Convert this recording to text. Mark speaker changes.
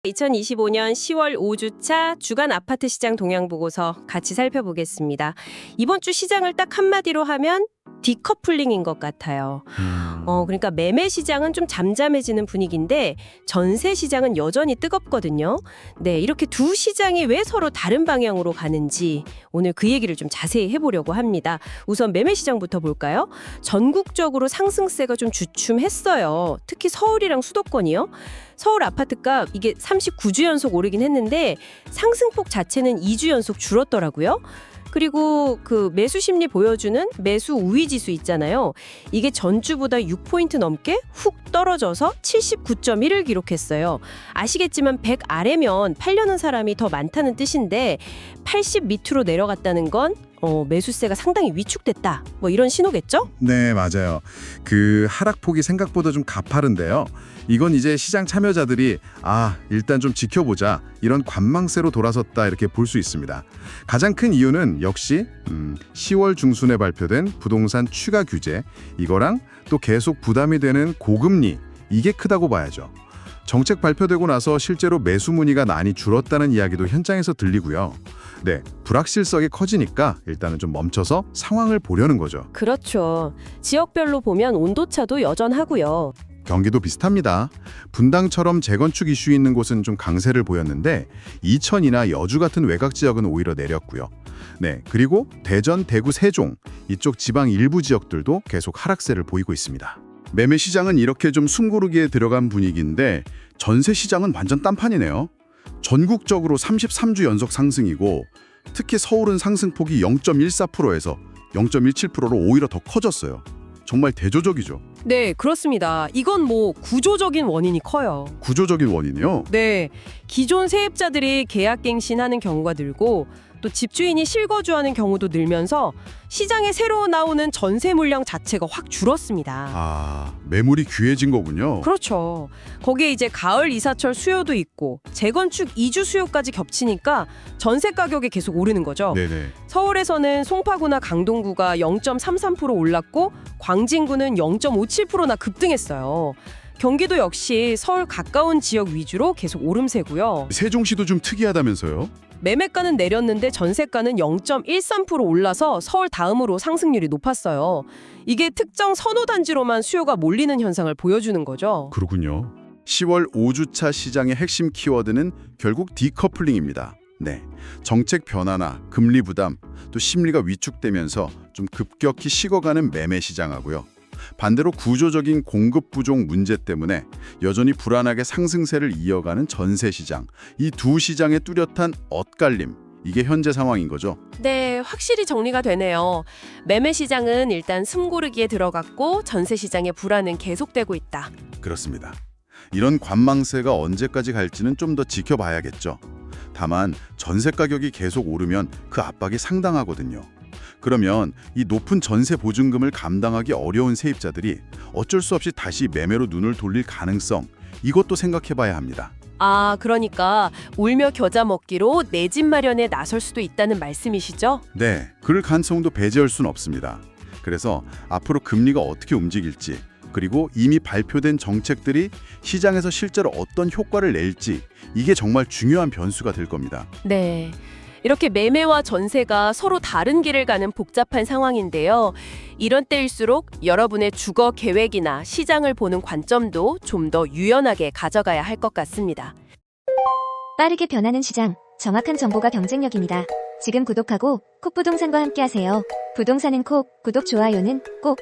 Speaker 1: 2025년 10월 5주차 주간 아파트 시장 동향 보고서 같이 살펴보겠습니다. 이번 주 시장을 딱 한마디로 하면 디커플링인 것 같아요. 그러니까 매매 시장은 좀 잠잠해지는 분위기인데 전세 시장은 여전히 뜨겁거든요. 네, 이렇게 두 시장이 왜 서로 다른 방향으로 가는지 오늘 그 얘기를 좀 자세히 해보려고 합니다. 우선 매매 시장부터 볼까요? 전국적으로 상승세가 좀 주춤했어요. 특히 서울이랑 수도권이요. 서울 아파트값 이게 39주 연속 오르긴 했는데 상승폭 자체는 2주 연속 줄었더라고요. 그리고 그 매수 심리 보여주는 매수 우위 지수 있잖아요. 이게 전주보다 6포인트 넘게 훅 떨어져서 79.1을 기록했어요. 아시겠지만 100 아래면 팔려는 사람이 더 많다는 뜻인데 80 밑으로 내려갔다는 건 매수세가 상당히 위축됐다. 뭐 이런 신호겠죠?
Speaker 2: 네, 맞아요. 그 하락폭이 생각보다 좀 가파른데요. 이건 이제 시장 참여자들이 일단 좀 지켜보자 이런 관망세로 돌아섰다 이렇게 볼 수 있습니다. 가장 큰 이유는 역시 10월 중순에 발표된 부동산 추가 규제 이거랑 또 계속 부담이 되는 고금리 이게 크다고 봐야죠. 정책 발표되고 나서 실제로 매수 문의가 많이 줄었다는 이야기도 현장에서 들리고요. 네, 불확실성이 커지니까 일단은 좀 멈춰서 상황을 보려는 거죠.
Speaker 1: 그렇죠. 지역별로 보면 온도차도 여전하고요.
Speaker 2: 경기도 비슷합니다. 분당처럼 재건축 이슈 있는 곳은 좀 강세를 보였는데 이천이나 여주 같은 외곽 지역은 오히려 내렸고요. 네, 그리고 대전, 대구, 세종 이쪽 지방 일부 지역들도 계속 하락세를 보이고 있습니다. 매매 시장은 이렇게 좀 숨고르기에 들어간 분위기인데 전세 시장은 완전 딴판이네요. 전국적으로 33주 연속 상승이고 특히 서울은 상승폭이 0.14%에서 0.17%로 오히려 더 커졌어요. 정말 대조적이죠.
Speaker 1: 네, 그렇습니다. 이건 뭐 구조적인 원인이 커요.
Speaker 2: 구조적인 원인이요?
Speaker 1: 네, 기존 세입자들이 계약갱신하는 경우가 늘고 또 집주인이 실거주하는 경우도 늘면서 시장에 새로 나오는 전세 물량 자체가 확 줄었습니다.
Speaker 2: 매물이 귀해진 거군요.
Speaker 1: 그렇죠. 거기에 이제 가을 이사철 수요도 있고 재건축 이주 수요까지 겹치니까 전세 가격이 계속 오르는 거죠.
Speaker 2: 네네.
Speaker 1: 서울에서는 송파구나 강동구가 0.33% 올랐고 광진구는 0.57%나 급등했어요. 경기도 역시 서울 가까운 지역 위주로 계속 오름세고요.
Speaker 2: 세종시도 좀 특이하다면서요?
Speaker 1: 매매가는 내렸는데 전세가는 0.13% 올라서 서울 다음으로 상승률이 높았어요. 이게 특정 선호단지로만 수요가 몰리는 현상을 보여주는 거죠.
Speaker 2: 그렇군요. 10월 5주차 시장의 핵심 키워드는 결국 디커플링입니다. 네, 정책 변화나 금리 부담, 또 심리가 위축되면서 좀 급격히 식어가는 매매 시장하고요. 반대로 구조적인 공급 부족 문제 때문에 여전히 불안하게 상승세를 이어가는 전세 시장, 이 두 시장의 뚜렷한 엇갈림, 이게 현재 상황인 거죠.
Speaker 1: 네, 확실히 정리가 되네요. 매매 시장은 일단 숨고르기에 들어갔고 전세 시장의 불안은 계속되고 있다.
Speaker 2: 그렇습니다. 이런 관망세가 언제까지 갈지는 좀 더 지켜봐야겠죠. 다만 전세 가격이 계속 오르면 그 압박이 상당하거든요. 그러면 이 높은 전세 보증금을 감당하기 어려운 세입자들이 어쩔 수 없이 다시 매매로 눈을 돌릴 가능성, 이것도 생각해봐야 합니다.
Speaker 1: 그러니까 울며 겨자 먹기로 내 집 마련에 나설 수도 있다는 말씀이시죠?
Speaker 2: 네, 그럴 가능성도 배제할 수는 없습니다. 그래서 앞으로 금리가 어떻게 움직일지, 그리고 이미 발표된 정책들이 시장에서 실제로 어떤 효과를 낼지, 이게 정말 중요한 변수가 될 겁니다.
Speaker 1: 네. 이렇게 매매와 전세가 서로 다른 길을 가는 복잡한 상황인데요. 이런 때일수록 여러분의 주거 계획이나 시장을 보는 관점도 좀 더 유연하게 가져가야 할 것 같습니다.
Speaker 3: 빠르게 변하는 시장, 정확한 정보가 경쟁력입니다. 지금 구독하고 콕부동산과 함께하세요. 부동산은 콕, 구독, 좋아요는 꼭.